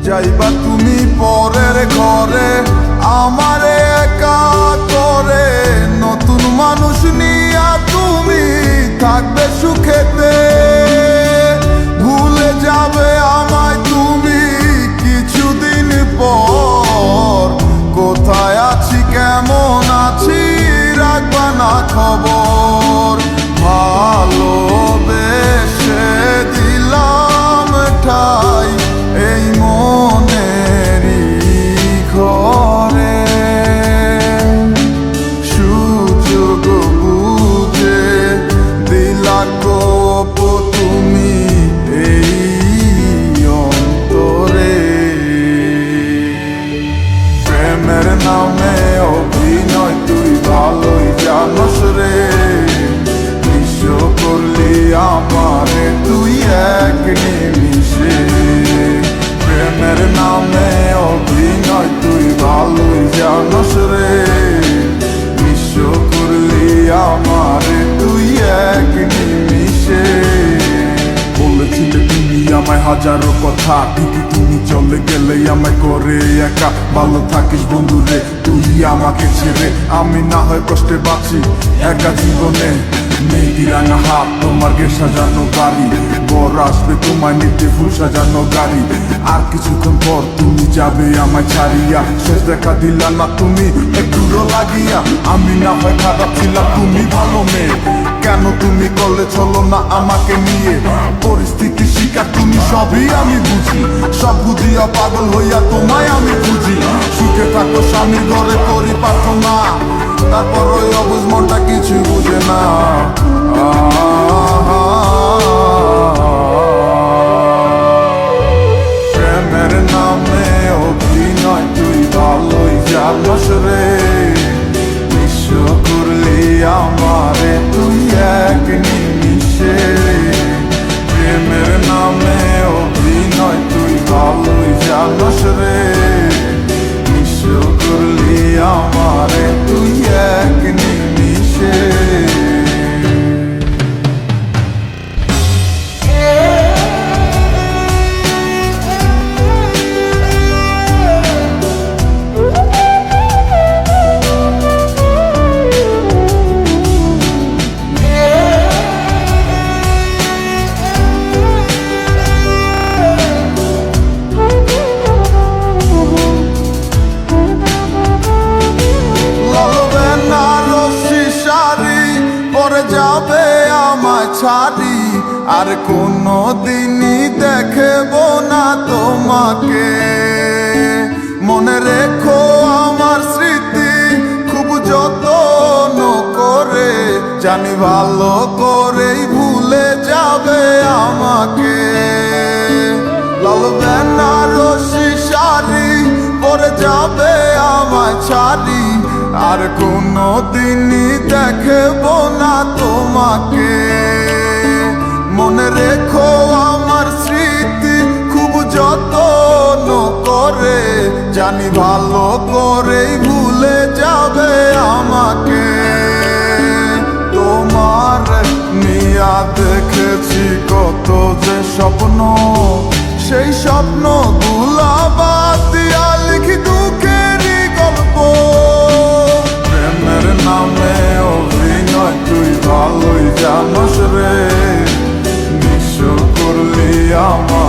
যাইবা তুমি পরের ঘরে আমারে একা করে, নতুন মানুষ নিয়া তুমি থাকবে সুখেতে। ভুলে যাবে আমায় তুমি কিছুদিন পর, কোথায় আছি কেমন আছি রাখবা না খবর। ভালোবেসে দিলাম ঠাই এই মনেরই ঘরে, সুযোগ বুঝে দিলা গোপ তুমি এই অন্তরে। প্রেমের নামে অভিনয় তুই ভালোই জানস রে, বিশ্ব করলি আমারে তুই এক নিমিষে। প্রেমের নামে অভিনয় তুই ভালোই জানস রে, বিশ্ব করলি আমারে তুই এক নিমিষে। বলেছিলে তুমি আমায় হাজারো কথা, ঠিকই তুমি চলে গেলে আমায় করে একা। ভালো থাকিস বন্ধুরে তুই আমাকে ছেড়ে, আমি না হয় কষ্টে বাঁচি একা জীবনে। মেয়েটি রাঙা হাত তোমার গে সাজানো গাড়ি, বর আসবে তোমায় নিতে ফুল সাজানো গাড়ি। আর কিছুক্ষণ পর তুমি যাবে আমায় ছাড়িয়া, শেষ দেখা দিলা না তুমি একটুরো লাগিয়া। আমি না হয় খারাপ ছিলাম তুমি ভালো মেয়ে, কেন তুমি করলে চলো না আমাকে নিয়ে। পরিস্থিতি শিকার তুমি সবই আমি বুঝি, সব বুঝিয়া পাগল হইয়া তোমায় আমি খুঁজি। সুখে থাকো স্বামীর ঘরে করি প্রার্থনা, তারপর ওই অবুঝ মনটা কিছু বুঝে না। প্রেমের নামে অভিনয় তুই ভালোই জানস রে, বিশ্ব করলি আমারে তুই এক নিমিষে। প্রেমের নামে অভিনয় তুই ভালোই জানস রে, বিশ্ব করলি আমারে তুই এক নিমিষে। যাবে আমায় ছাড়ি আর কোনো দিনই দেখব না তোমাকে। মনে রেখো আমার স্মৃতি খুব যত্ন করে, জানি ভালো করেই ভুলে যাবে আমাকে। লাল বেনারসি শাড়ি পরে যাবে আমায় ছাড়ি আর কোনো দিনই দেখব না তোমাকে। মনে রেখো আমার স্মৃতি খুব যত্ন করে, জানি ভালো করেই ভুলে যাবে আমাকে। তোমার নিয়া দেখেছি কত যে স্বপ্ন, সেই স্বপ্ন গুলা বাদ দিয়া লিখি দুঃখেরই গল্প। প্রেমের নামে অভিনয় তুই ভালোই জানস রে, বিশ্ব করলি আমার